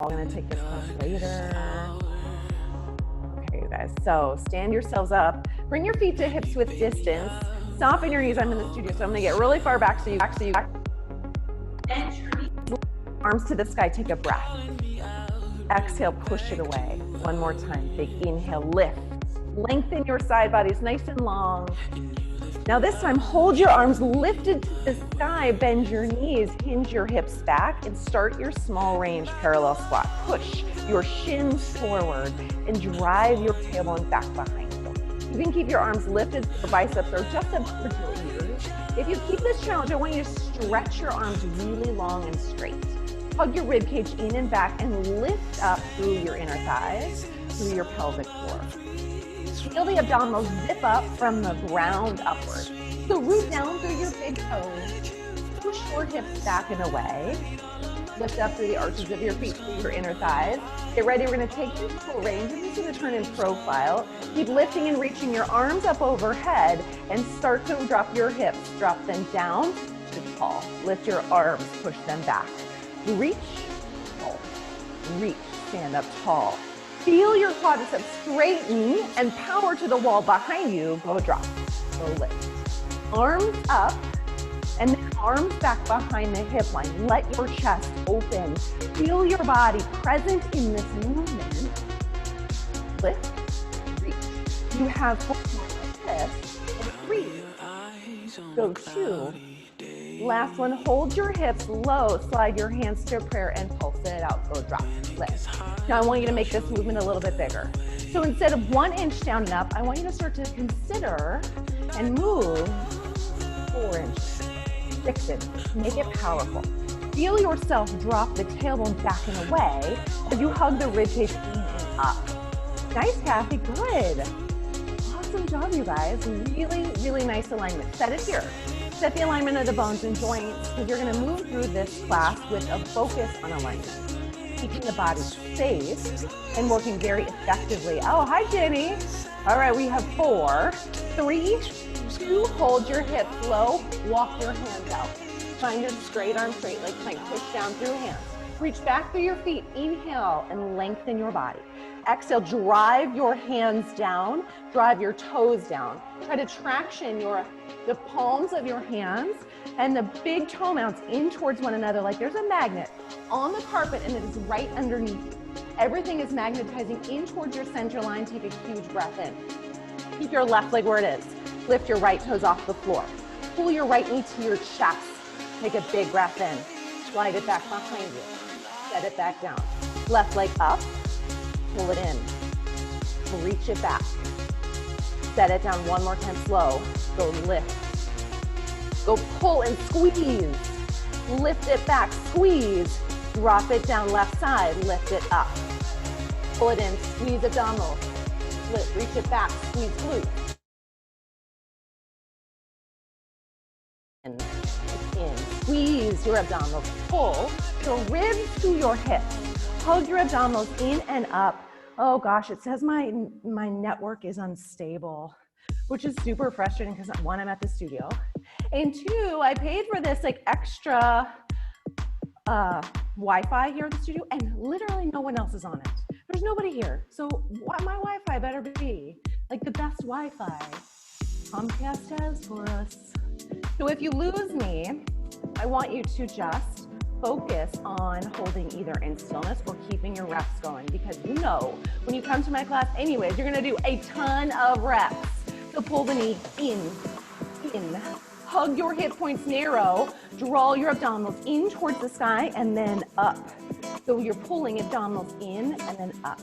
I'm gonna take this class later. Okay, you guys, so stand yourselves up. Bring your feet to hips width distance. Soften your knees. I'm in the studio, so I'm gonna get really far back so you bend your knees. Arms to the sky, take a breath. Exhale, push it away. One more time, big inhale, lift. Lengthen your side bodies nice and long. Now this time, hold your arms lifted to the sky, bend your knees, hinge your hips back, and start your small range parallel squat. Push your shins forward and drive your tailbone back behind you. You can keep your arms lifted for biceps or just up towards your ears. If you keep this challenge, I want you to stretch your arms really long and straight. Hug your rib cage in and back and lift up through your inner thighs, through your pelvic floor. Feel the abdominals zip up from the ground upward. So root down through your big toes. Push your hips back and away. Lift up through the arches of your feet, through your inner thighs. Get ready, we're gonna take this full range. This is gonna turn in profile. Keep lifting and reaching your arms up overhead and start to drop your hips. Drop them down to tall. Lift your arms, push them back. Reach, tall. Reach, stand up tall. Feel your quadriceps straighten and power to the wall behind you. Go drop, go lift. Arms up and then arms back behind the hip line. Let your chest open. Feel your body present in this movement. Lift, reach. You have 4 more like this. And 3, go 2. Last one, hold your hips low, slide your hands to prayer and pulse it out, go drop, lift. Now I want you to make this movement a little bit bigger. So instead of 1 inch down and up, I want you to start to consider and move 4 inches, 6 inches, make it powerful. Feel yourself drop the tailbone back and away as you hug the rib cage in and up. Nice, Kathy, good. Awesome job, you guys. Really, really nice alignment. Set it here. Set the alignment of the bones and joints because you're going to move through this class with a focus on alignment, keeping the body safe and working very effectively. Oh, hi, Jenny. All right, we have 4, 3, 2, hold your hips low, walk your hands out. Find a straight arm, straight leg plank, push down through hands. Reach back through your feet, inhale and lengthen your body. Exhale, drive your hands down, drive your toes down. Try to traction the palms of your hands and the big toe mounts in towards one another like there's a magnet on the carpet and it is right underneath you. Everything is magnetizing in towards your center line. Take a huge breath in. Keep your left leg where it is. Lift your right toes off the floor. Pull your right knee to your chest. Take a big breath in. Slide it back behind you. Set it back down. Left leg up. Pull it in. Reach it back. Set it down one more time slow. Go lift. Go pull and squeeze. Lift it back, squeeze. Drop it down left side, lift it up. Pull it in, squeeze abdominals. Lift, reach it back, squeeze glutes. In, squeeze your abdominals. Pull your ribs to your hips. Hug your abdominals in and up. Oh gosh, it says my network is unstable, which is super frustrating because 1, I'm at the studio, and 2, I paid for this like extra Wi-Fi here at the studio, and literally no one else is on it. There's nobody here, so my Wi-Fi better be like the best Wi-Fi Comcast has for us. So if you lose me, I want you to just focus on holding either in stillness or keeping your reps going, because you know when you come to my class anyways, you're gonna do a ton of reps. So pull the knee in, hug your hip points narrow, draw your abdominals in towards the sky and then up. So you're pulling abdominals in and then up.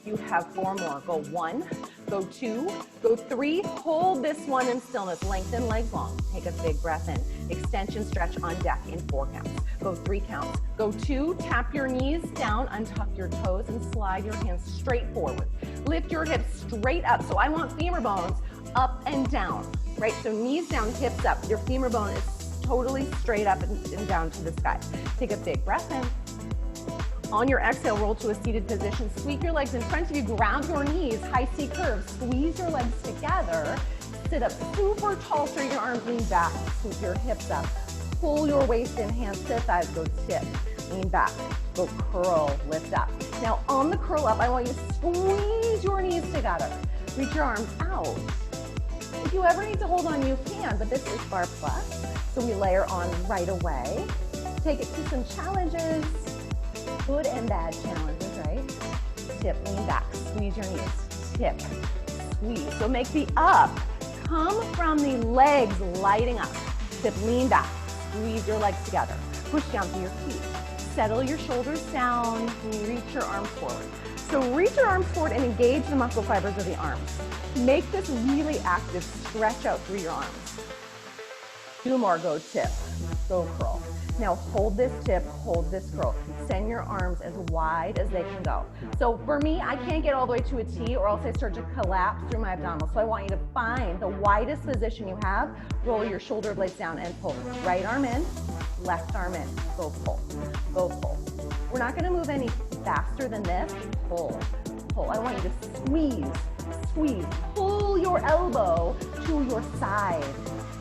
You have 4 more. Go 1, go 2, go 3. Hold this one in stillness. Lengthen legs long. Take a big breath in. Extension stretch on deck in 4 counts. Go 3 counts. Go 2, tap your knees down, untuck your toes and slide your hands straight forward. Lift your hips straight up. So I want femur bones up and down, right? So knees down, hips up. Your femur bone is totally straight up and down to the sky. Take a big breath in. On your exhale, roll to a seated position. Sweep your legs in front of you, ground your knees, high C curve. Squeeze your legs together. Sit up super tall, straighten your arms, lean back. Sweep your hips up. Pull your waist in, hands to thighs, go tip. lean back. Go curl, lift up. Now on the curl up, I want you to squeeze your knees together. Reach your arms out. If you ever need to hold on, you can, but this is Barre Plus, so we layer on right away. Take it to some challenges, good and bad challenges, right? Tip, lean back, squeeze your knees, tip, squeeze. So make the up come from the legs lighting up. Tip, lean back, squeeze your legs together. Push down to your feet. Settle your shoulders down, reach your arms forward. So reach your arms forward and engage the muscle fibers of the arms. Make this really active, stretch out through your arms. 2 more, go tip, go curl. Now hold this tip, hold this curl. Send your arms as wide as they can go. So for me, I can't get all the way to a T or else I start to collapse through my abdominals. So I want you to find the widest position you have, roll your shoulder blades down and pull. Right arm in, left arm in, go pull, go pull. We're not gonna move any faster than this, pull, pull. I want you to squeeze, squeeze, pull your elbow to your side.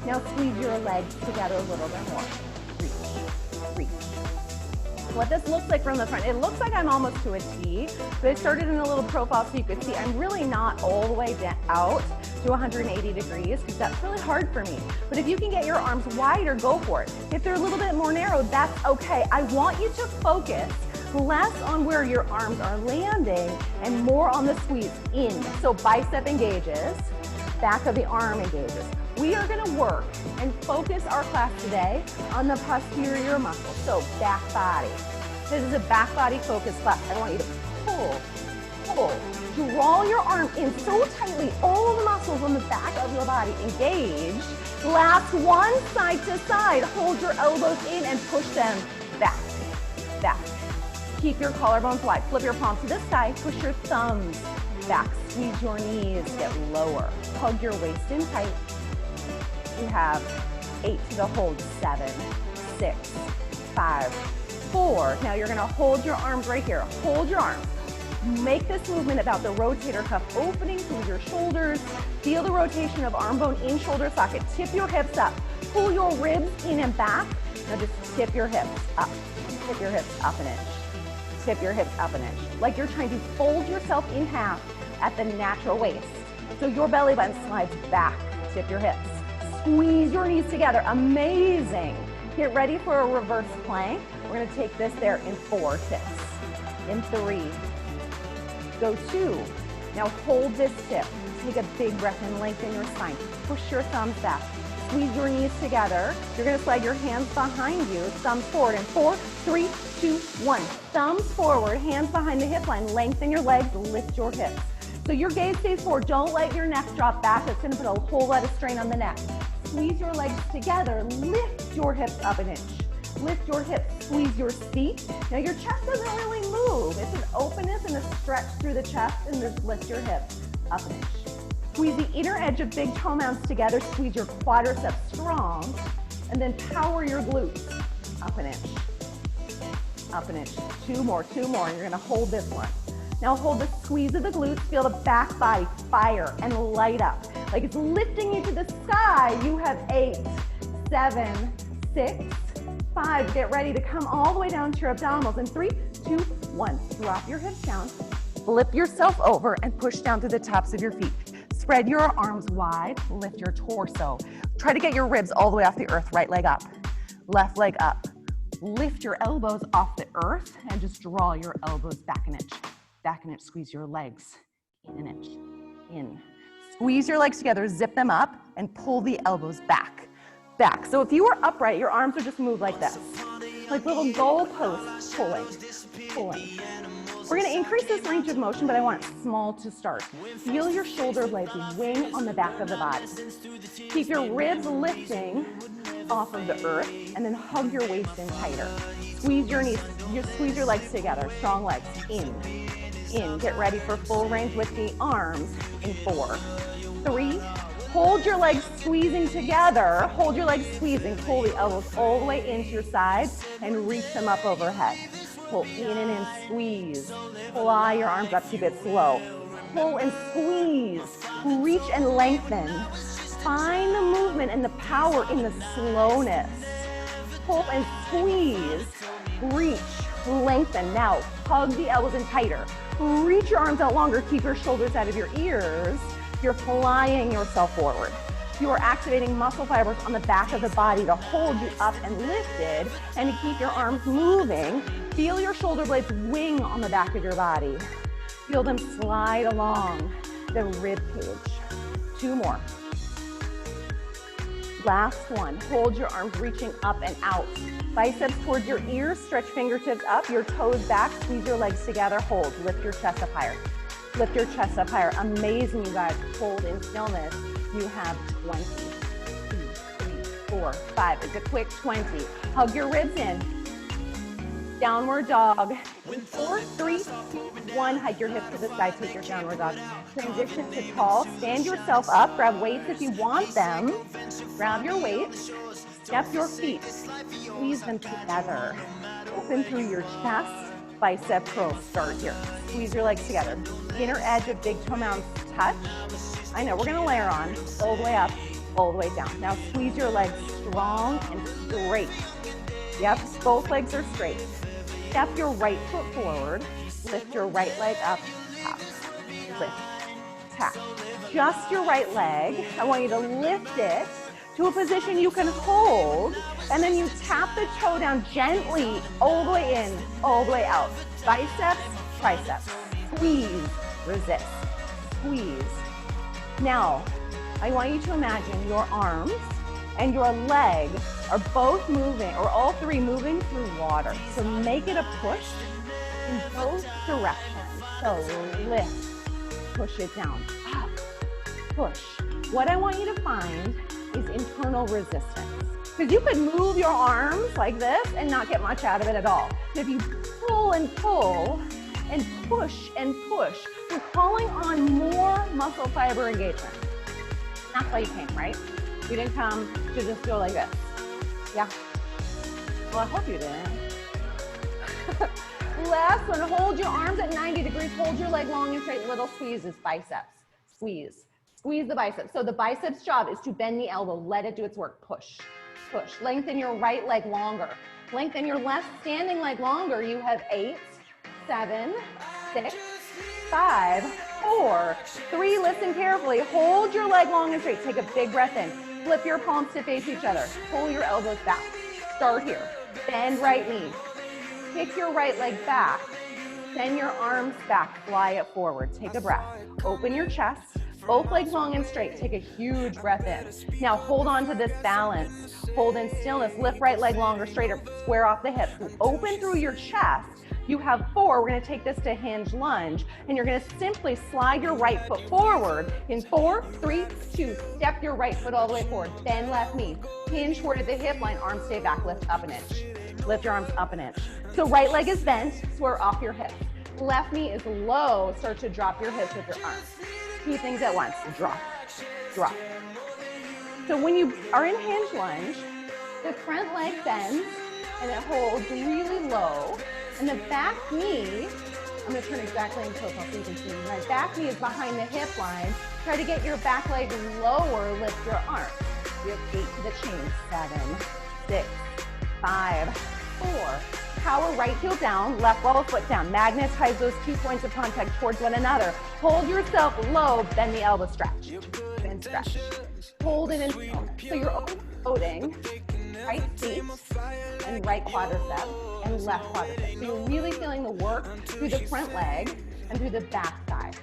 Now squeeze your legs together a little bit more. Reach. What this looks like from the front, it looks like I'm almost to a T, but I started in a little profile so you could see I'm really not all the way out to 180 degrees because that's really hard for me. But if you can get your arms wider, go for it. If they're a little bit more narrow, that's okay. I want you to focus less on where your arms are landing and more on the squeeze in. So bicep engages, back of the arm engages. We are gonna work and focus our class today on the posterior muscle, so back body. This is a back body focus class. I want you to pull, pull, draw your arm in so tightly, all the muscles on the back of your body engage. Last one, side to side. Hold your elbows in and push them back, back. Keep your collarbones wide. Flip your palms to the side, push your thumbs back. Squeeze your knees, get lower. Hug your waist in tight. You have 8 to hold, 7, 6, 5, 4. Now you're gonna hold your arms right here. Hold your arms. Make this movement about the rotator cuff opening through your shoulders. Feel the rotation of arm bone in shoulder socket. Tip your hips up. Pull your ribs in and back. Now just tip your hips up. Tip your hips up an inch. Tip your hips up an inch. Like you're trying to fold yourself in half at the natural waist. So your belly button slides back. Tip your hips. Squeeze your knees together. Amazing. Get ready for a reverse plank. We're going to take this there in 4 tips. In 3. Go 2. Now hold this tip. Take a big breath and lengthen your spine. Push your thumbs back. Squeeze your knees together. You're going to slide your hands behind you. Thumbs forward in 4, 3, 2, 1. Thumbs forward, hands behind the hip line. Lengthen your legs, lift your hips. So your gaze stays forward. Don't let your neck drop back. That's going to put a whole lot of strain on the neck. Squeeze your legs together. Lift your hips up an inch. Lift your hips. Squeeze your feet. Now your chest doesn't really move. It's an openness and a stretch through the chest, and just lift your hips up an inch. Squeeze the inner edge of big toe mounts together. Squeeze your quadriceps strong, and then power your glutes up an inch. Up an inch. 2 more, 2 more, and you're gonna hold this one. Now hold the squeeze of the glutes. Feel the back body fire and light up. Like it's lifting you to the sky. You have 8, 7, 6, 5. Get ready to come all the way down to your abdominals. In 3, 2, 1. Drop your hips down. Flip yourself over and push down to the tops of your feet. Spread your arms wide. Lift your torso. Try to get your ribs all the way off the earth. Right leg up. Left leg up. Lift your elbows off the earth and just draw your elbows back an inch. Back an inch. Squeeze your legs in an inch. In. Squeeze your legs together, zip them up, and pull the elbows back. Back. So if you were upright, your arms would just move like this. Like little goalposts pulling, pulling. We're gonna increase this range of motion, but I want it small to start. Feel your shoulder blades wing on the back of the body. Keep your ribs lifting off of the earth, and then hug your waist in tighter. Squeeze your knees, squeeze your legs together, strong legs, in. Get ready for full range with the arms in 4, 3, hold your legs squeezing together, hold your legs squeezing, pull the elbows all the way into your sides and reach them up overhead. Pull in and in, squeeze, fly your arms up, keep it slow. Pull and squeeze, reach and lengthen. Find the movement and the power in the slowness. Pull and squeeze, reach, Lengthen. Now, hug the elbows in tighter. Reach your arms out longer. Keep your shoulders out of your ears. You're flying yourself forward. You are activating muscle fibers on the back of the body to hold you up and lifted and to keep your arms moving. Feel your shoulder blades wing on the back of your body. Feel them slide along the rib cage. 2 more. Last one. Hold your arms reaching up and out. Biceps towards your ears. Stretch fingertips up. Your toes back. Squeeze your legs together. Hold. Lift your chest up higher. Lift your chest up higher. Amazing, you guys. Hold in stillness. You have 20, 2, 3, 4, 5. It's a quick 20. Hug your ribs in. Downward dog. 4, 3, 2, 1. Hike your hips to the side. Take your downward dog. Transition to tall. Stand yourself up. Grab weights if you want them. Grab your weights. Step your feet. Squeeze them together. Open through your chest. Bicep curls. Start here. Squeeze your legs together. Inner edge of big toe mounds touch. I know, we're gonna layer on. All the way up, all the way down. Now squeeze your legs strong and straight. Yep, both legs are straight. Step your right foot forward. Lift your right leg up, tap, lift, tap. Just your right leg. I want you to lift it to a position you can hold, and then you tap the toe down gently, all the way in, all the way out. Biceps, triceps. Squeeze, resist, squeeze. Now, I want you to imagine your arms and your leg are both moving, or all three moving through water. So make it a push in both directions. So lift, push it down, up, push. What I want you to find is internal resistance. Because you could move your arms like this and not get much out of it at all. So if you pull and pull and push, you're calling on more muscle fiber engagement. That's why you came, right? You didn't come to just go like this. Yeah? Well, I hope you didn't. Last one, hold your arms at 90 degrees. Hold your leg long and straight. Little squeezes, biceps. Squeeze. Squeeze the biceps. So the biceps job is to bend the elbow. Let it do its work. Push, push. Lengthen your right leg longer. Lengthen your left standing leg longer. You have 8, 7, 6, 5, 4, 3. Listen carefully. Hold your leg long and straight. Take a big breath in. Flip your palms to face each other. Pull your elbows back. Start here. Bend right knee. Kick your right leg back. Send your arms back. Fly it forward. Take a breath. Open your chest. Both legs long and straight. Take a huge breath in. Now hold on to this balance. Hold in stillness. Lift right leg longer, straighter. Square off the hips. Open through your chest. You have 4. We're going to take this to hinge lunge, and you're going to simply slide your right foot forward in 4, 3, 2. Step your right foot all the way forward. Bend left knee. Hinge forward at the hip line. Arms stay back. Lift up an inch. Lift your arms up an inch. So right leg is bent. Square off your hips. Left knee is low. Start to drop your hips with your arms. 2 things at once. Drop, drop. So when you are in hinge lunge, the front leg bends and it holds really low. And the back knee, I'm going to turn exactly in profile so you can see. My back knee is behind the hip line. Try to get your back leg lower. Lift your arms. You have 8 to the chain. 7, 6, 5, 4. Power right heel down, left ball foot down. Magnetize those 2 points of contact towards one another. Hold yourself low, bend the elbow, stretch, and stretch. Hold it in stillness. So you're overloading right feet and right quadricep and left quadricep. So you're really feeling the work through the front leg and through the back side.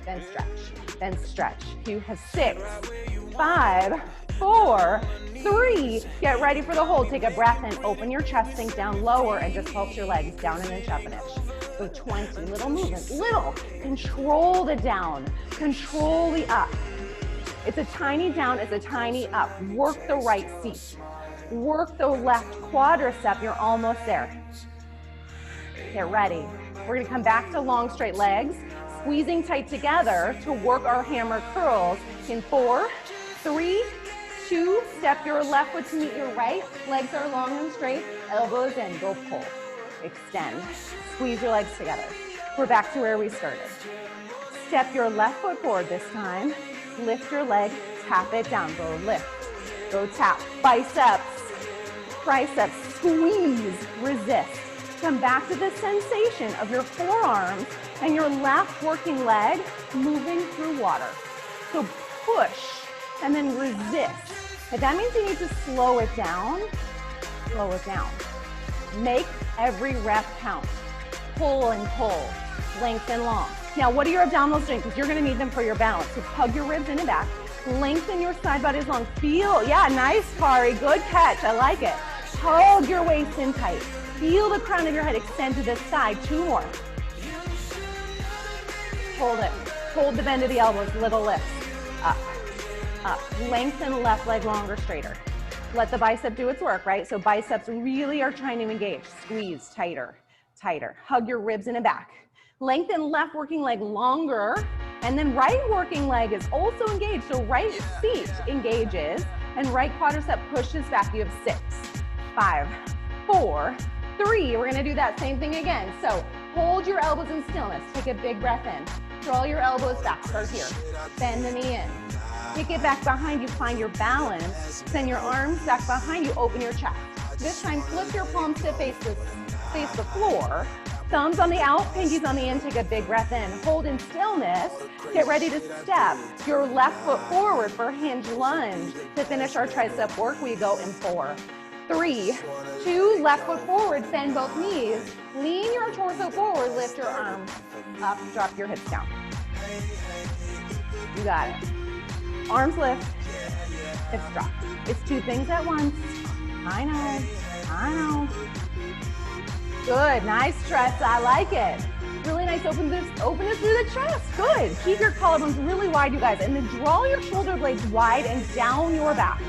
Then stretch, then stretch. You have 6, 5, 4, 3. Get ready for the hold. Take a breath in. Open your chest, sink down lower, and just pulse your legs down an inch, up an inch. So 20 little movements. Little. Control the down. Control the up. It's a tiny down. It's a tiny up. Work the right seat. Work the left quadricep. You're almost there. Get ready. We're going to come back to long, straight legs, squeezing tight together to work our hammer curls in 4, 3, 2, step your left foot to meet your right. Legs are long and straight. Elbows in. Go pull. Extend. Squeeze your legs together. We're back to where we started. Step your left foot forward this time. Lift your leg. Tap it down. Go lift. Go tap. Biceps. Triceps. Squeeze. Resist. Come back to the sensation of your forearms and your left working leg moving through water. So push and then resist. But that means you need to slow it down. Slow it down. Make every rep count. Pull and pull, length and long. Now, what are your abdominals doing? Because you're gonna need them for your balance. So hug your ribs in and back. Lengthen your side bodies long. Feel, yeah, nice, Kari, good catch, I like it. Hug your waist in tight. Feel the crown of your head extend to this side. 2 more. Hold it. Hold the bend of the elbows, little lifts. Up, up. Lengthen left leg longer, straighter. Let the bicep do its work, right? So biceps really are trying to engage. Squeeze, tighter, tighter. Hug your ribs in and back. Lengthen left working leg longer, and then right working leg is also engaged. So right seat engages, and right quadricep pushes back. You have 6, 5, 4, 3. We're gonna do that same thing again. So hold your elbows in stillness. Take a big breath in. Draw your elbows back, start here. Bend the knee in. Kick it back behind you, find your balance. Send your arms back behind you, open your chest. This time, flip your palms to face the floor. Thumbs on the out, pinkies on the in, take a big breath in. Hold in stillness, get ready to step your left foot forward for hinge lunge. To finish our tricep work, we go in 4, 3, 2, left foot forward, bend both knees. Lean your torso forward, lift your arms up, drop your hips down. You got it. Arms lift, hips drop. It's 2 things at once. I know, I know. Good, nice stretch, I like it. Really nice, open this through the chest, good. Keep your collarbones really wide, you guys, and then draw your shoulder blades wide and down your back.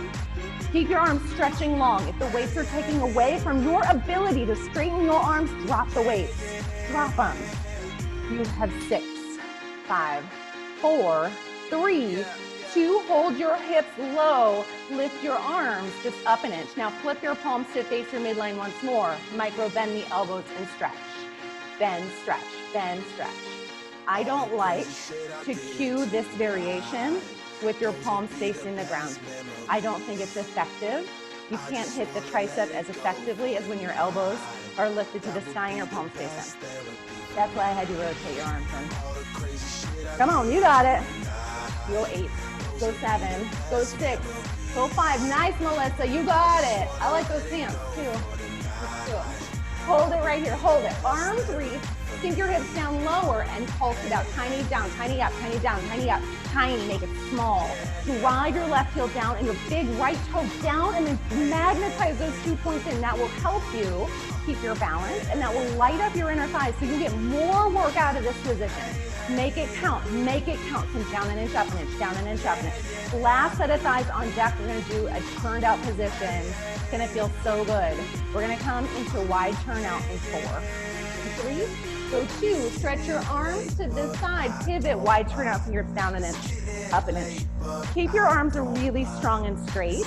Keep your arms stretching long. If the weights are taking away from your ability to straighten your arms, drop the weights, drop them. You have 6, 5, 4, 3, 2, hold your hips low, lift your arms just up an inch. Now flip your palms to face your midline once more. Micro bend the elbows and stretch. Bend, stretch, bend, stretch. I don't like to cue this variation with your palms facing the ground. I don't think it's effective. You can't hit the tricep as effectively as when your elbows are lifted to the sky and your palms face in. That's why I had you rotate your arms in. Come on, you got it. Go 8. Go 7, go 6, go 5. Nice, Melissa, you got it. I like those stance too. Let's do it. Hold it right here, hold it. Arms reach, sink your hips down lower and pulse it out. Tiny down, tiny up, tiny down, tiny up, tiny, make it small. Drive your left heel down and your big right toe down and then magnetize those 2 points in. That will help you keep your balance and that will light up your inner thighs so you get more work out of this position. Make it count, make it count. Come down an inch, up an inch, down an inch, up an inch. Last set of thighs on deck, we're gonna do a turned out position. It's gonna feel so good. We're gonna come into a wide turnout in 4, 3, go 2, stretch your arms to this side, pivot, wide turnout, fingers down an inch, up an inch. Keep your arms really strong and straight.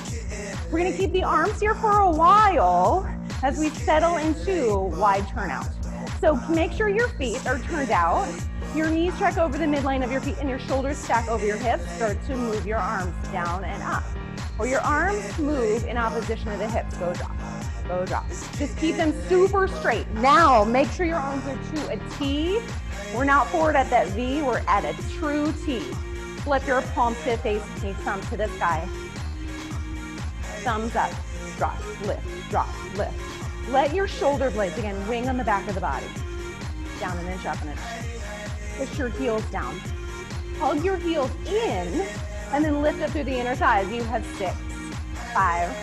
We're gonna keep the arms here for a while as we settle into wide turnout. So make sure your feet are turned out. Your knees track over the midline of your feet and your shoulders stack over your hips. Start to move your arms down and up. Or your arms move in opposition to the hips. Go drop, go drop. Just keep them super straight. Now, make sure your arms are to a T. We're not forward at that V, we're at a true T. Flip your palms to face me, thumb to the sky. Thumbs up, drop, lift, drop, lift. Let your shoulder blades, again, wing on the back of the body. Down an inch, up an inch. Push your heels down. Hug your heels in, and then lift up through the inner thighs. You have 6, 5,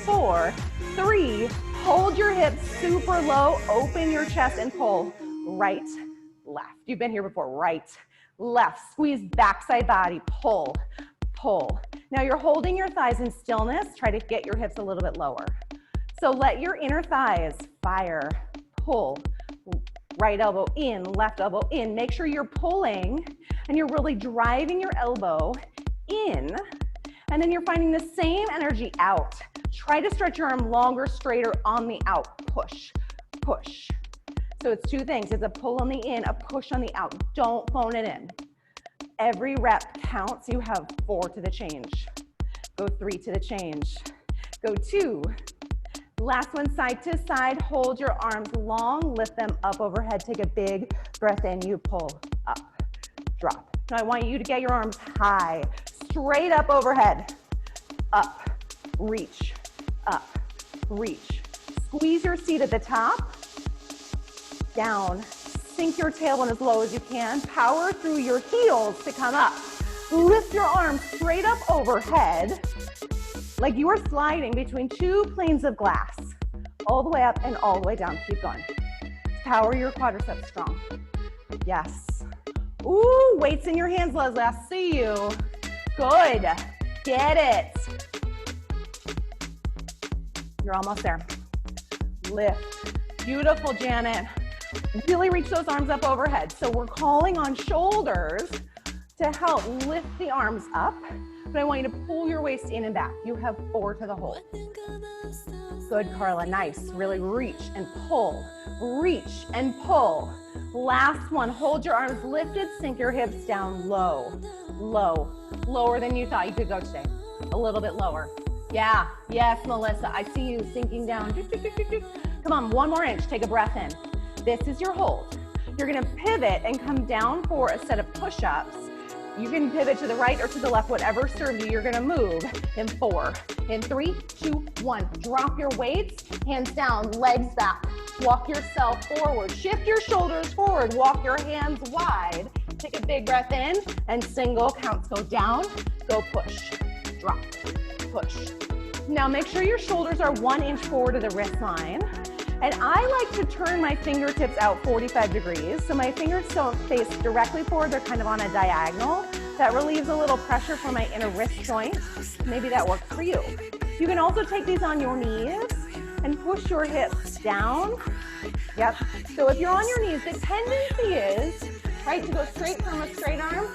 4, 3. Hold your hips super low. Open your chest and pull. Right, left. You've been here before. Right, left. Squeeze backside body. Pull, pull. Now you're holding your thighs in stillness. Try to get your hips a little bit lower. So let your inner thighs fire. Pull. Right elbow in, left elbow in. Make sure you're pulling and you're really driving your elbow in. And then you're finding the same energy out. Try to stretch your arm longer, straighter on the out. Push, push. So it's 2 things. It's a pull on the in, a push on the out. Don't phone it in. Every rep counts. You have 4 to the change. Go 3 to the change. Go 2, Last one, side to side. Hold your arms long, lift them up overhead. Take a big breath in. You pull up, drop. Now I want you to get your arms high, straight up overhead. Up, reach, up, reach. Squeeze your seat at the top, down. Sink your tailbone as low as you can. Power through your heels to come up. Lift your arms straight up overhead, like you are sliding between two planes of glass, all the way up and all the way down. Keep going. Power your quadriceps strong. Yes. Ooh, weights in your hands, Leslie. I see you. Good. Get it. You're almost there. Lift. Beautiful, Janet. Really reach those arms up overhead. So we're calling on shoulders to help lift the arms up, but I want you to pull your waist in and back. You have 4 to the hold. Good, Carla, nice. Really reach and pull, reach and pull. Last one, hold your arms lifted, sink your hips down low, low, lower than you thought you could go today. A little bit lower. Yeah, yes, Melissa, I see you sinking down. Come on, 1 more inch, take a breath in. This is your hold. You're gonna pivot and come down for a set of push-ups. You can pivot to the right or to the left, whatever serves you. You're gonna move in 4, in 3, 2, 1. Drop your weights, hands down, legs back. Walk yourself forward. Shift your shoulders forward. Walk your hands wide. Take a big breath in and single counts. Go down, go push, drop, push. Now make sure your shoulders are 1 inch forward to the wrist line. And I like to turn my fingertips out 45 degrees. So my fingers don't face directly forward, they're kind of on a diagonal. That relieves a little pressure from my inner wrist joint. Maybe that works for you. You can also take these on your knees and push your hips down. Yep. So if you're on your knees, the tendency is, right, to go straight from a straight arm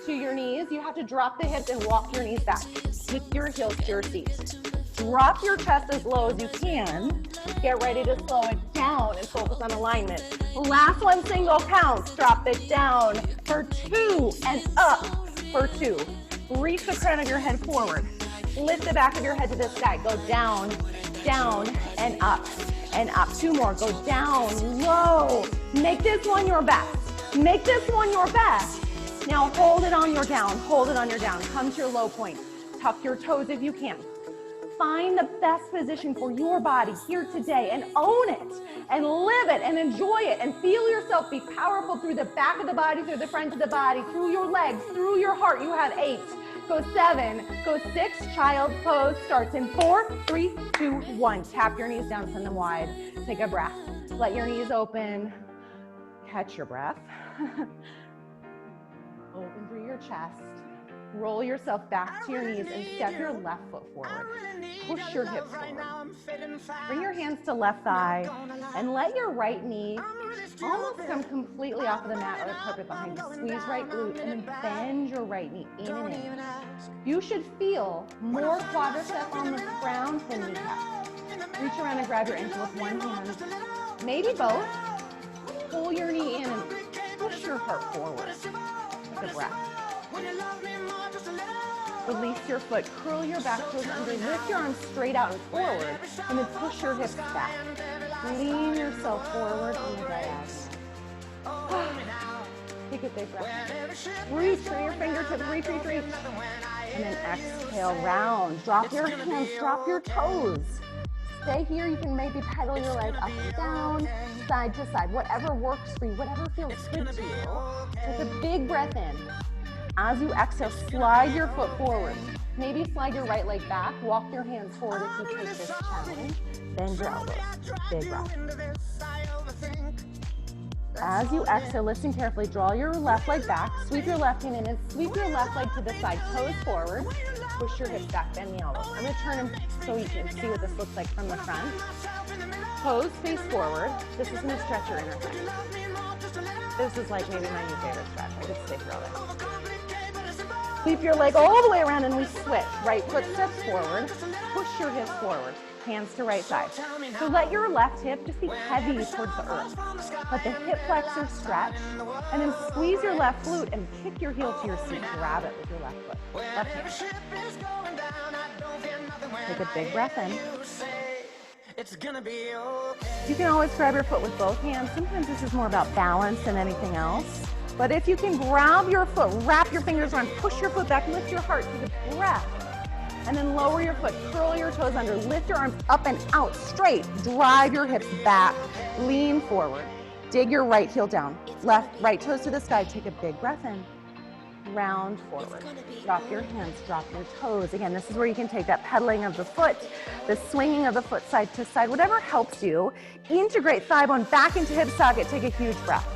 to your knees. You have to drop the hips and walk your knees back. Kick your heels to your seat. Drop your chest as low as you can. Get ready to slow it down and focus on alignment. Last one, single counts. Drop it down for 2 and up for 2. Reach the crown of your head forward. Lift the back of your head to the sky. Go down, down, and up, and up. 2 more. Go down, low. Make this one your best. Make this one your best. Now hold it on your down. Hold it on your down. Come to your low point. Tuck your toes if you can. Find the best position for your body here today and own it and live it and enjoy it and feel yourself be powerful through the back of the body, through the front of the body, through your legs, through your heart. You have 8. Go 7, go 6. Child's pose starts in 4, 3, 2, 1. Tap your knees down, send them wide. Take a breath. Let your knees open. Catch your breath. Open through your chest. Roll yourself back to your knees and step your left foot forward. Push your hips forward. Bring your hands to left thigh and let your right knee almost come completely off of the mat or the carpet behind you. Squeeze right glute and then bend your right knee in and in. You should feel more quadricep on the ground than kneecap. Reach around and grab your ankle with one hand, maybe both. Pull your knee in and push your heart forward. Take a breath. Release your foot, curl your back toes under, lift your arms straight out and forward, and then push your hips back. Lean yourself forward on the diagonal. Take a big breath. Reach for your fingertips, reach, reach, reach. And then exhale, round. Drop your hands, drop your toes. Stay here, you can maybe pedal your leg up and down, side to side, whatever works for you, whatever feels good to you. Take a big breath in. As you exhale, slide your foot forward. Maybe slide your right leg back. Walk your hands forward if you take this challenge. Bend your elbows. Big breath. As you exhale, listen carefully. Draw your left leg back. Sweep your left hand in and sweep your left leg to the side. Toes forward. Push your hips back. Bend the elbows. I'm going to turn them so you can see what this looks like from the front. Toes face forward. This is going to stretch your inner thigh. This is like maybe my new favorite stretch. I could stay for all day. Sweep your leg all the way around and we switch. Right foot steps forward. Push your hips forward. Hands to right side. So let your left hip just be heavy towards the earth. Let the hip flexor stretch. And then squeeze your left glute and kick your heel to your seat. Grab it with your left foot. Left hand. Take a big breath in. You can always grab your foot with both hands. Sometimes this is more about balance than anything else. But if you can grab your foot, wrap your fingers around, push your foot back, lift your heart, take a breath, and then lower your foot, curl your toes under, lift your arms up and out, straight, drive your hips back, lean forward, dig your right heel down, right toes to the sky, take a big breath in, round forward, drop your hands, drop your toes. Again, this is where you can take that pedaling of the foot, the swinging of the foot side to side, whatever helps you. Integrate thigh bone back into hip socket, take a huge breath.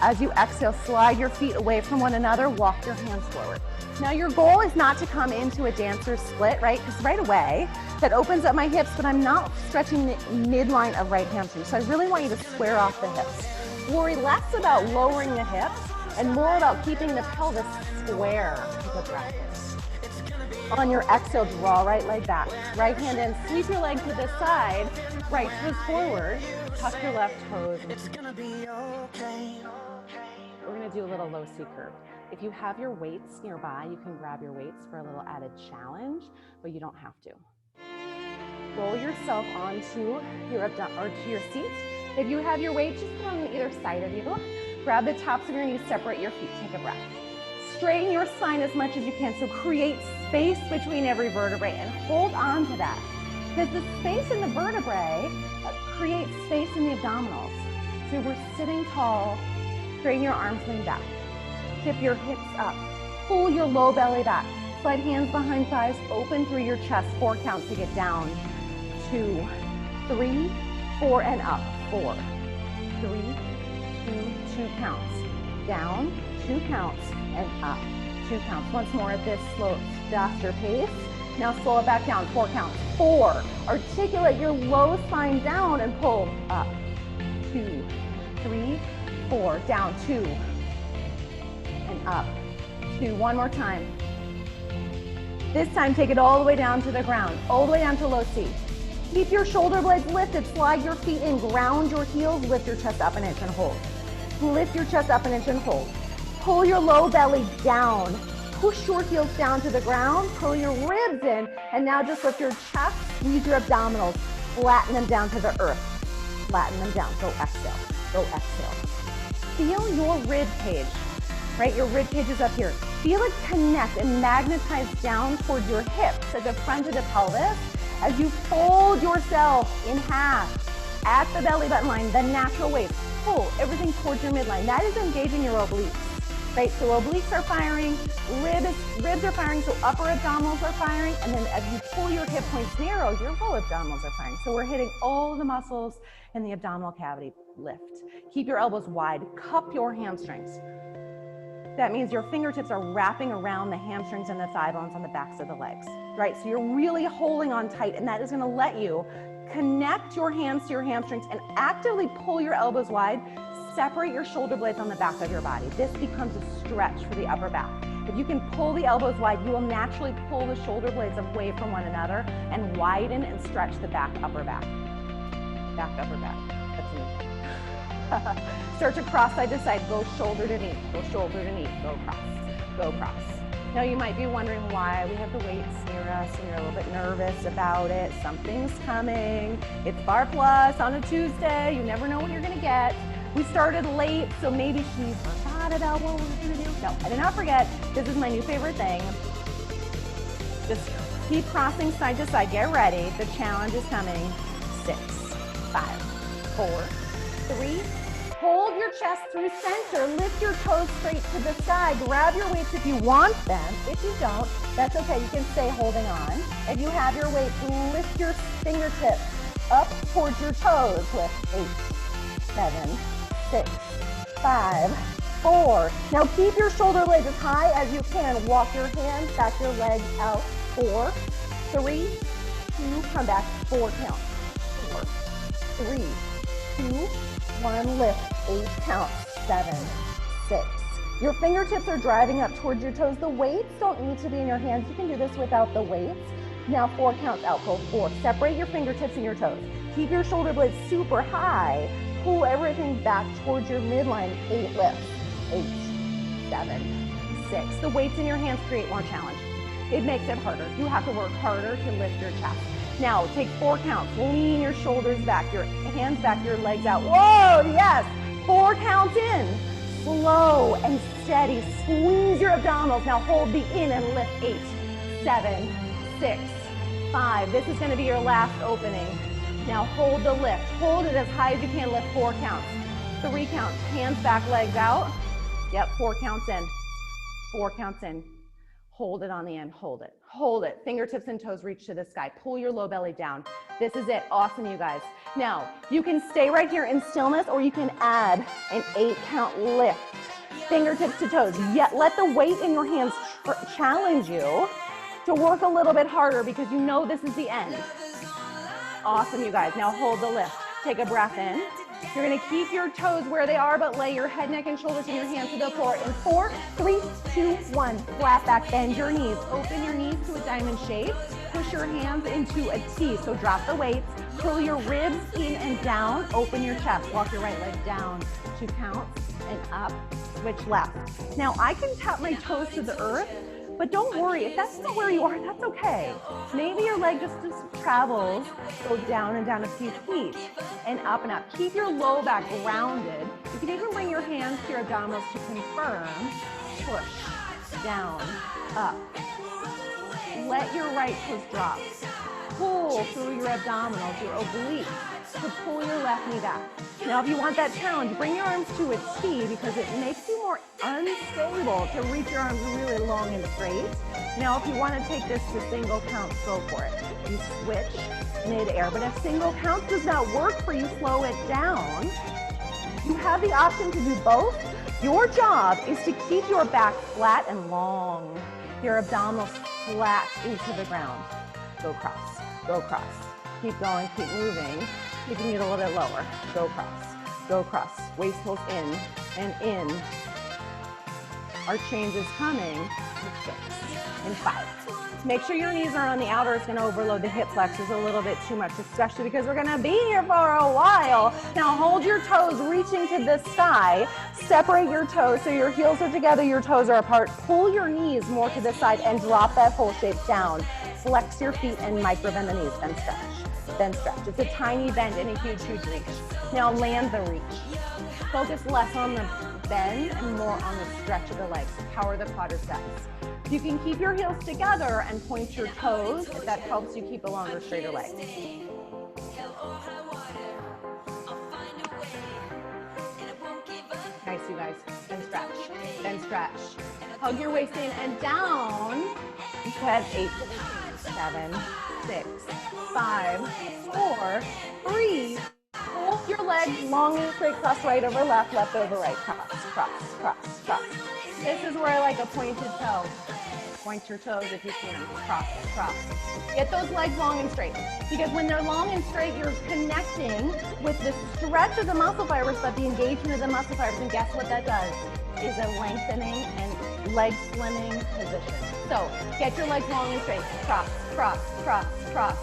As you exhale, slide your feet away from one another, walk your hands forward. Now your goal is not to come into a dancer split, right? Because right away, that opens up my hips, but I'm not stretching the midline of right hamstring. So I really want you to square off the hips. Worry less about lowering the hips and more about keeping the pelvis square. Take a breath in. On your exhale, draw right leg back. Right hand in, sweep your leg to the side, right toes forward, tuck your left toes. It's gonna be okay. We're gonna do a little low C curve. If you have your weights nearby, you can grab your weights for a little added challenge, but you don't have to. Roll yourself onto your seat. If you have your weights, just put on either side of you. Grab the tops of your knees, separate your feet, take a breath. Straighten your spine as much as you can, so create space between every vertebrae and hold on to that. Because the space in the vertebrae creates space in the abdominals. So we're sitting tall, straighten your arms, lean back. Tip your hips up, pull your low belly back. Slide hands behind thighs, open through your chest, 4 counts to get down. 2, 3, 4, and up. 4, 3, 2 counts. Down, 2 counts, and up, 2 counts. Once more at this slow, faster pace. Now slow it back down, 4 counts. 4, articulate your low spine down and pull up. 2, 3, 4, down, 2, and up, 2. One more time. This time, take it all the way down to the ground, all the way down to low C. Keep your shoulder blades lifted, slide your feet in, ground your heels, lift your chest up an inch and hold. Lift your chest up an inch and hold. Pull your low belly down. Push your heels down to the ground, pull your ribs in, and now just lift your chest, squeeze your abdominals, flatten them down to the earth. Flatten them down, go exhale, go exhale. Feel your rib cage, right? Your rib cage is up here. Feel it connect and magnetize down toward your hips at the front of the pelvis as you fold yourself in half at the belly button line, the natural waist. Pull everything towards your midline. That is engaging your obliques, right? So obliques are firing, ribs are firing, so upper abdominals are firing, and then as you pull your hip points narrow, your lower abdominals are firing. So we're hitting all the muscles in the abdominal cavity. Lift. Keep your elbows wide. Cup your hamstrings. That means your fingertips are wrapping around the hamstrings and the thigh bones on the backs of the legs, right? So you're really holding on tight, and that is gonna let you connect your hands to your hamstrings and actively pull your elbows wide. Separate your shoulder blades on the back of your body. This becomes a stretch for the upper back. If you can pull the elbows wide, you will naturally pull the shoulder blades away from one another and widen and stretch the back, upper back. Back, upper back. That's me. Start to cross side to side. Go shoulder to knee. Go shoulder to knee. Go cross. Go cross. Now you might be wondering why we have the weights near us and you're a little bit nervous about it. Something's coming. It's Barre Plus on a Tuesday. You never know what you're gonna get. We started late, so maybe she forgot about what we were gonna do. No, I did not forget. This is my new favorite thing. Just keep crossing side to side. Get ready. The challenge is coming. 6, 5, 4, 3. Hold your chest through center. Lift your toes straight to the sky. Grab your weights if you want them. If you don't, that's okay. You can stay holding on. If you have your weights, lift your fingertips up towards your toes. Lift 8, 7, 6, 5, 4. Now keep your shoulder blades as high as you can. Walk your hands, back your legs out. 4, 3, 2, come back. 4 count. 4, 3, 2, 1, lift. 8 counts. 7, 6. Your fingertips are driving up towards your toes. The weights don't need to be in your hands. You can do this without the weights. Now 4 counts out. Go 4. Separate your fingertips and your toes. Keep your shoulder blades super high. Pull everything back towards your midline. 8 lifts. 8, 7, 6. The weights in your hands create more challenge. It makes it harder. You have to work harder to lift your chest. Now take 4 counts. Lean your shoulders back, your hands back, your legs out. Whoa, yes. 4 counts in. Slow and steady. Squeeze your abdominals. Now hold the in and lift. 8, 7, 6, 5. This is going to be your last opening. Now hold the lift. Hold it as high as you can. Lift 4 counts. 3 counts. Hands back, legs out. Yep, 4 counts in. 4 counts in. Hold it on the end. Hold it. Hold it. Fingertips and toes reach to the sky. Pull your low belly down. This is it. Awesome, you guys. Now, you can stay right here in stillness, or you can add an 8 count lift. Fingertips to toes. Yet let the weight in your hands challenge you to work a little bit harder, because you know this is the end. Awesome, you guys. Now hold the lift. Take a breath in. You're going to keep your toes where they are, but lay your head, neck, and shoulders and your hands to the floor. In 4, 3, 2, 1. Flat back. Bend your knees. Open your knees to a diamond shape. Push your hands into a T. So drop the weights. Curl your ribs in and down. Open your chest. Walk your right leg down. 2 counts and up. Switch left. Now I can tap my toes to the earth, but don't worry, if that's not where you are, that's okay. Maybe your leg just travels, go down and down a few feet, and up and up. Keep your low back grounded. You can even bring your hands to your abdominals to confirm. Push, down, up. Let your right toes drop. Pull through your abdominals, your obliques, to pull your left knee back. Now, if you want that challenge, bring your arms to a T, because it makes you more unstable to reach your arms really long and straight. Now, if you want to take this to single counts, go for it. You switch mid-air, but if single counts does not work for you, slow it down. You have the option to do both. Your job is to keep your back flat and long, your abdominals flat into the ground. Go cross, go cross. Keep going, keep moving, keeping it a little bit lower. Go cross, waist pulls in and in. Our change is coming in 6 and 5. Make sure your knees are on the outer. It's going to overload the hip flexors a little bit too much, especially because we're going to be here for a while. Now hold your toes reaching to the sky. Separate your toes so your heels are together, your toes are apart. Pull your knees more to the side and drop that whole shape down. Flex your feet and micro bend the knees, then stretch, then stretch. It's a tiny bend and a huge, huge reach. Now land the reach. Focus less on the bend and more on the stretch of the legs. Power the quadriceps. You can keep your heels together and point your toes if that helps you keep a longer, straighter leg. Nice, you guys. Then stretch, then stretch. Hug your waist in and down. Head 8, 7, 6, 5, 4, 3. Pull your legs long and straight, cross right over left, left over right. Cross, cross, cross, cross. This is where I like a pointed toe. Point your toes if you can. Cross, cross. Get those legs long and straight. Because when they're long and straight, you're connecting with the stretch of the muscle fibers, but the engagement of the muscle fibers. And guess what that does? Is a lengthening and leg slimming position. So get your legs long and straight. Cross, cross, cross, cross.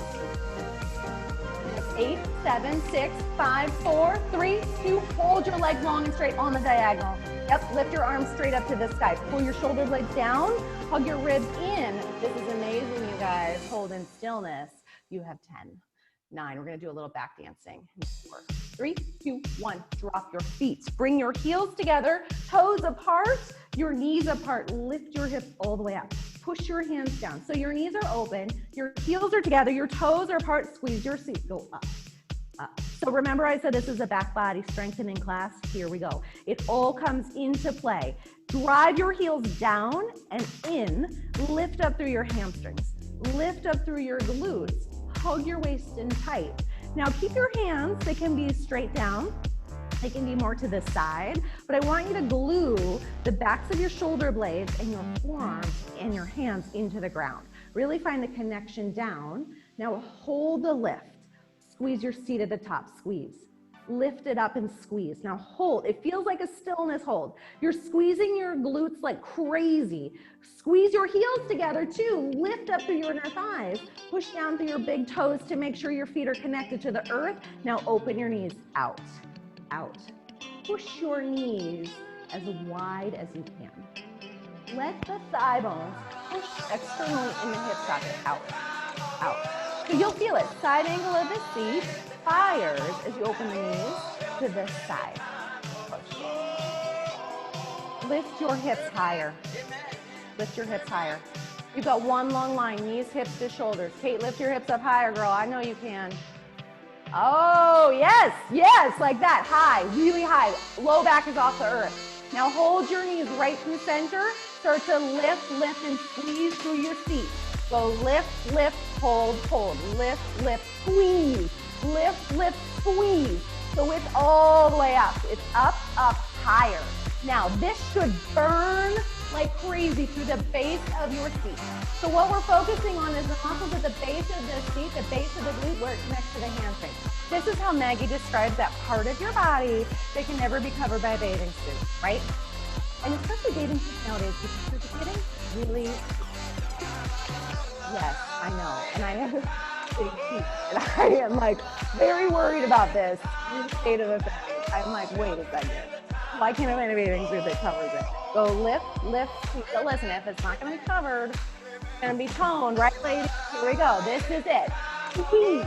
8, 7, 6, 5, 4, 3, 2. Hold your legs long and straight on the diagonal. Yep, lift your arms straight up to the sky. Pull your shoulder blades down. Hug your ribs in. This is amazing, you guys. Hold in stillness. You have 10, 9. We're going to do a little back dancing. 4, 3, 2, 1. Drop your feet. Bring your heels together. Toes apart. Your knees apart. Lift your hips all the way up. Push your hands down. So your knees are open. Your heels are together. Your toes are apart. Squeeze your seat. Go up. So remember I said this is a back body strengthening class? Here we go. It all comes into play. Drive your heels down and in. Lift up through your hamstrings. Lift up through your glutes. Hug your waist in tight. Now keep your hands, they can be straight down. They can be more to the side, but I want you to glue the backs of your shoulder blades and your forearms and your hands into the ground. Really find the connection down. Now hold the lift. Squeeze your seat at the top, squeeze. Lift it up and squeeze. Now hold, it feels like a stillness hold. You're squeezing your glutes like crazy. Squeeze your heels together too. Lift up through your inner thighs. Push down through your big toes to make sure your feet are connected to the earth. Now open your knees out, out. Push your knees as wide as you can. Let the thigh bones push externally in the hip socket, out, out. So you'll feel it. Side angle of the seat fires as you open the knees to this side. Push. Lift your hips higher. Lift your hips higher. You've got one long line, knees, hips to shoulders. Kate, lift your hips up higher, girl. I know you can. Oh, yes, yes, like that. High, really high. Low back is off the earth. Now hold your knees right through center. Start to lift, lift, and squeeze through your seat. Go lift, lift, hold, hold. Lift, lift, squeeze. Lift, lift, squeeze. So it's all the way up. It's up, up, higher. Now this should burn like crazy through the base of your seat. So what we're focusing on is the muscles at the base of the seat, the base of the glute where it connects to the hamstring. This is how Maggie describes that part of your body that can never be covered by a bathing suit, right? And especially bathing suits nowadays because they're getting really, yes, I know. And I have big feet and I am like very worried about this state of affairs. I'm like, wait a second. Why can't I find a bathing suit that covers it? Go lift, lift, so listen, if it's not gonna be covered, it's gonna be toned, right ladies? Here we go, this is it. Squeeze.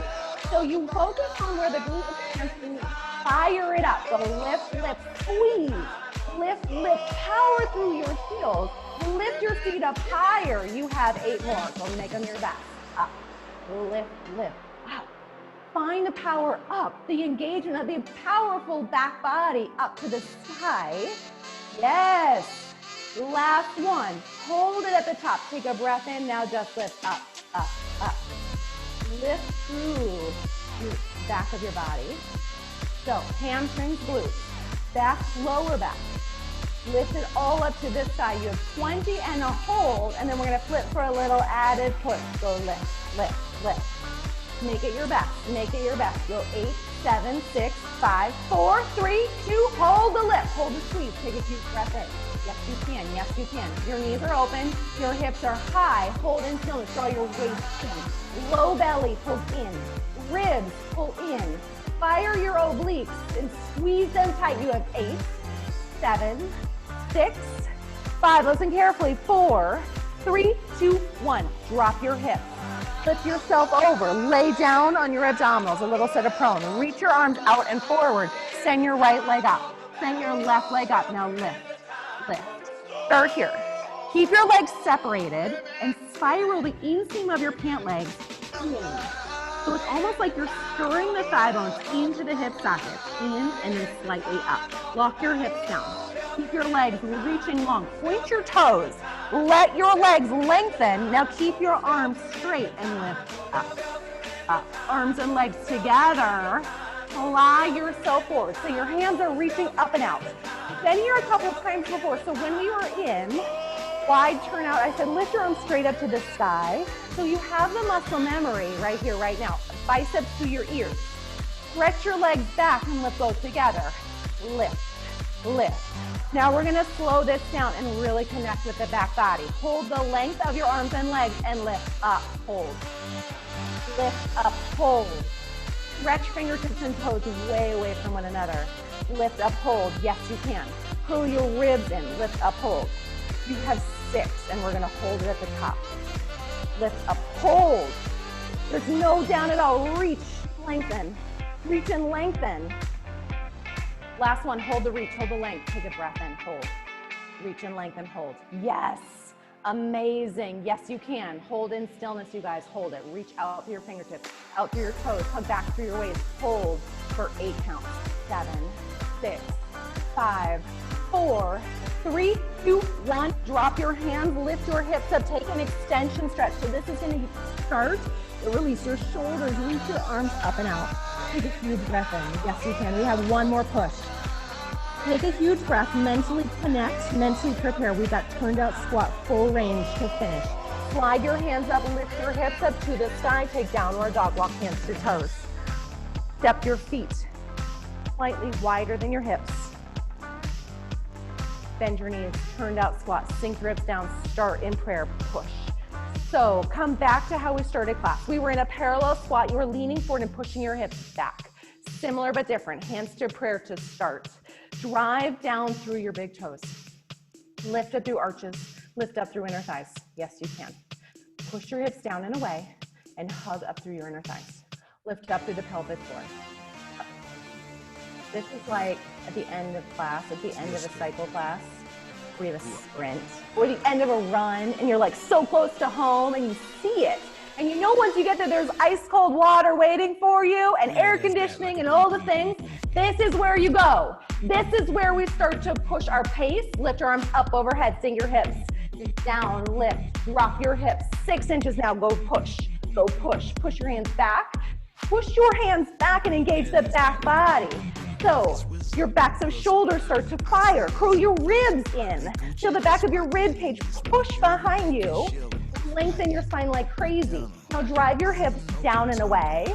So you focus on where the glute and hamstring meet. Fire it up, go lift, lift, squeeze. Lift, lift, power through your heels. Lift your feet up higher. You have 8 more, so make them your best. Up, lift, lift, out. Find the power up, the engagement of the powerful back body up to the sky. Yes. Last one. Hold it at the top. Take a breath in. Now just lift up, up, up. Lift through the back of your body. So hamstrings, glutes, back, lower back. Lift it all up to this side. You have 20 and a hold, and then we're gonna flip for a little added push. Go lift, lift, lift. Make it your best, make it your best. Go 8, 7, 6, 5, 4, 3, 2, hold the lift, hold the squeeze. Take a huge breath in. Yes, you can, yes, you can. Your knees are open, your hips are high. Hold in stillness, draw your waist in. Low belly, pull in. Ribs, pull in. Fire your obliques and squeeze them tight. You have 8, 7, 6, 5. Listen carefully. 4, 3, 2, 1. Drop your hips. Lift yourself over. Lay down on your abdominals, a little set of prone. Reach your arms out and forward. Send your right leg up. Send your left leg up. Now lift, lift. Start here. Keep your legs separated and spiral the inseam of your pant legs in. So it's almost like you're stirring the thigh bones into the hip socket. In and then slightly up. Lock your hips down. Keep your legs reaching long. Point your toes. Let your legs lengthen. Now keep your arms straight and lift up, up. Arms and legs together. Fly yourself forward. So your hands are reaching up and out. Been here a couple of times before. So when we were in wide turnout, I said lift your arms straight up to the sky. So you have the muscle memory right here, right now. Biceps to your ears. Stretch your legs back and lift both together. Lift, lift. Now we're gonna slow this down and really connect with the back body. Hold the length of your arms and legs and lift up, hold. Lift up, hold. Stretch fingertips and toes way away from one another. Lift up, hold. Yes, you can. Pull your ribs in. Lift up, hold. You have 6, and we're gonna hold it at the top. Lift up, hold. There's no down at all. Reach, lengthen. Reach and lengthen. Last one, hold the reach, hold the length. Take a breath in, hold. Reach and lengthen, hold. Yes, amazing. Yes, you can. Hold in stillness, you guys. Hold it. Reach out through your fingertips, out through your toes, hug back through your waist. Hold for 8 counts. 7, 6, 5, 4, 3, 2, 1. Drop your hands, lift your hips up, take an extension stretch. So this is gonna start, release your shoulders, reach your arms up and out. Take a huge breath in. Yes, you can. We have one more push. Take a huge breath, mentally connect, mentally prepare. We've got turned out squat, full range to finish. Slide your hands up, lift your hips up to the sky, take downward dog, walk hands to toes. Step your feet slightly wider than your hips. Bend your knees, turned out squat, sink your hips down, start in prayer, push. So come back to how we started class. We were in a parallel squat. You were leaning forward and pushing your hips back. Similar but different. Hands to prayer to start. Drive down through your big toes. Lift up through arches. Lift up through inner thighs. Yes, you can. Push your hips down and away. and hug up through your inner thighs. Lift up through the pelvic floor. Up. This is like at the end of class, at the end of a cycle class, where you have a sprint, or the end of a run, and you're like so close to home, and you see it. And you know once you get there, there's ice cold water waiting for you, and air conditioning, and all the things. This is where you go. This is where we start to push our pace. Lift your arms up overhead, sink your hips. Down, lift, drop your hips. 6 inches now, go push. Go push. Push your hands back. Push your hands back and engage the back body. So your backs of shoulders start to fire. Curl your ribs in. Feel the back of your rib cage push behind you. Lengthen your spine like crazy. Now drive your hips down and away.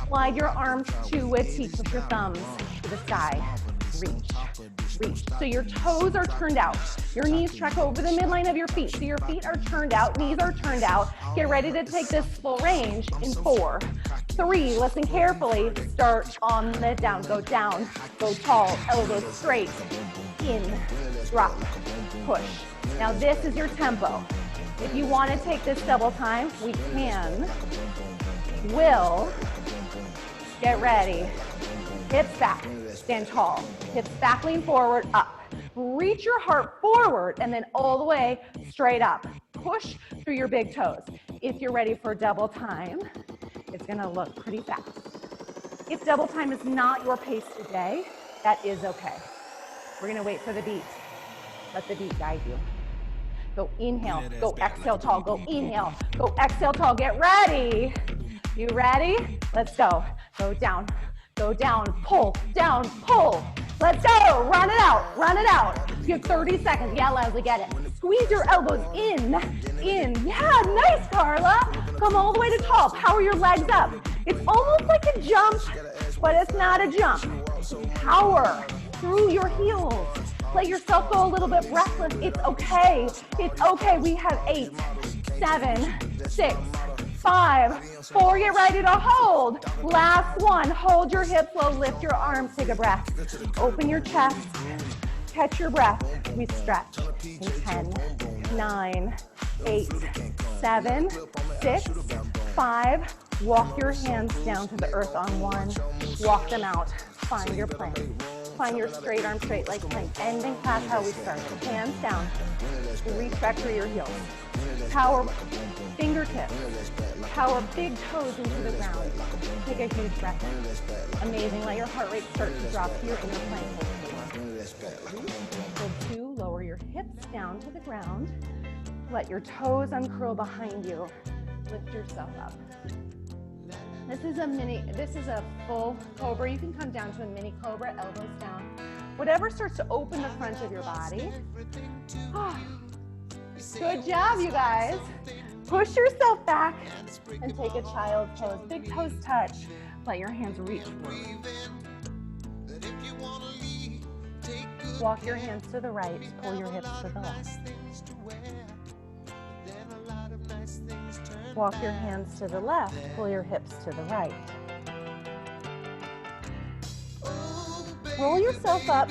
Slide your arms to a T. Push your thumbs to the sky. Reach. So your toes are turned out. Your knees track over the midline of your feet. So your feet are turned out, knees are turned out. Get ready to take this full range in 4, 3, listen carefully. Start on the down, go tall, elbows straight, in, drop, push. Now this is your tempo. If you want to take this double time, we can, will, get ready. Hips back, stand tall. Hips back, lean forward, up. Reach your heart forward and then all the way straight up. Push through your big toes. If you're ready for double time, it's gonna look pretty fast. If double time is not your pace today, that is okay. We're gonna wait for the beat. Let the beat guide you. Go inhale, go exhale tall, go inhale, go exhale tall, get ready. You ready? Let's go. Go down, pull, down, pull. Let's go, run it out. You have 30 seconds. Yeah, Leslie, get it. Squeeze your elbows in. Yeah, nice, Carla. Come all the way to tall. Power your legs up. It's almost like a jump, but it's not a jump. Power through your heels. Let yourself go a little bit breathless. It's okay. We have 8, 7, 6, 5, 4, get ready to hold. Last one, hold your hips low, lift your arms, take a breath. Open your chest, catch your breath. We stretch in 10, 9, 8, 7, 6, 5. Walk your hands down to the earth on 1. Walk them out. Find your plank. Find your straight arm, straight leg plank. Ending class how we start. Hands down. Reach back through your heels. Power fingertips. Power big toes into the ground. Take a huge breath. Amazing. Let your heart rate start to drop to your inner plank. Hold 2. Lower your hips down to the ground. Let your toes uncurl behind you. Lift yourself up. This is a full cobra. You can come down to a mini cobra, elbows down. Whatever starts to open the front of your body. Oh, good job, you guys. Push yourself back and take a child's pose. Big toes touch. Let your hands reach forward. Walk your hands to the right. Pull your hips to the left. Walk your hands to the left, pull your hips to the right. Roll yourself up,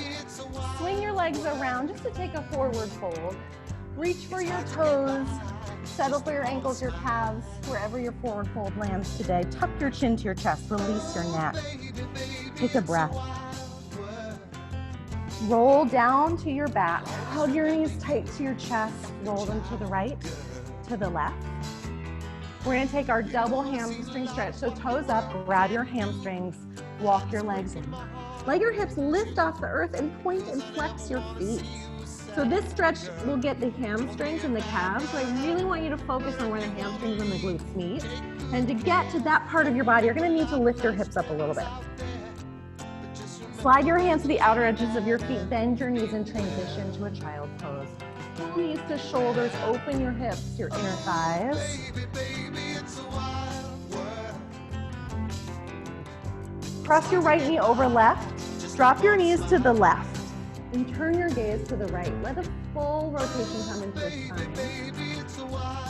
swing your legs around just to take a forward fold. Reach for your toes, settle for your ankles, your calves, wherever your forward fold lands today. Tuck your chin to your chest, release your neck. Take a breath. Roll down to your back, hug your knees tight to your chest, roll them to the right, to the left. We're gonna take our double hamstring stretch. So toes up, grab your hamstrings, walk your legs in. Let your hips lift off the earth and point and flex your feet. So this stretch will get the hamstrings and the calves. So I really want you to focus on where the hamstrings and the glutes meet. And to get to that part of your body, you're gonna need to lift your hips up a little bit. Slide your hands to the outer edges of your feet, bend your knees and transition to a child's pose. Knees to shoulders, open your hips, your inner thighs. Press your right knee over left. Drop your knees to the left and turn your gaze to the right. Let a full rotation come into your spine.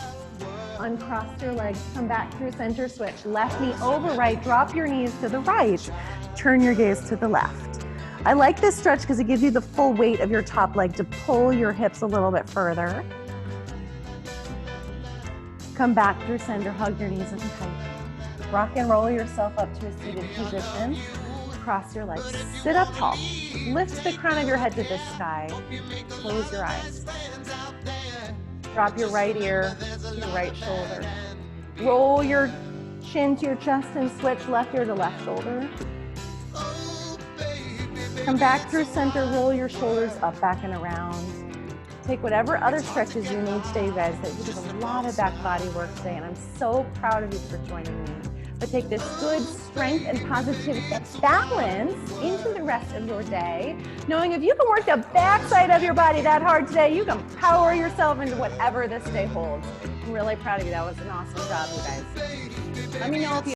Uncross your legs, come back through center switch. Left knee over right, drop your knees to the right. Turn your gaze to the left. I like this stretch because it gives you the full weight of your top leg to pull your hips a little bit further. Come back through center, hug your knees in tight. Rock and roll yourself up to a seated position. Cross your legs, sit up tall. Lift the crown of your head to the sky. Close your eyes. Drop your right ear to your right shoulder. Roll your chin to your chest and switch left ear to left shoulder. Come back through center, roll your shoulders up, back and around. Take whatever other stretches you need today, you guys. You did a lot of back body work today, and I'm so proud of you for joining me. But take this good strength and positivity and balance into the rest of your day, knowing if you can work the backside of your body that hard today, you can power yourself into whatever this day holds. I'm really proud of you. That was an awesome job, you guys. Let me know if you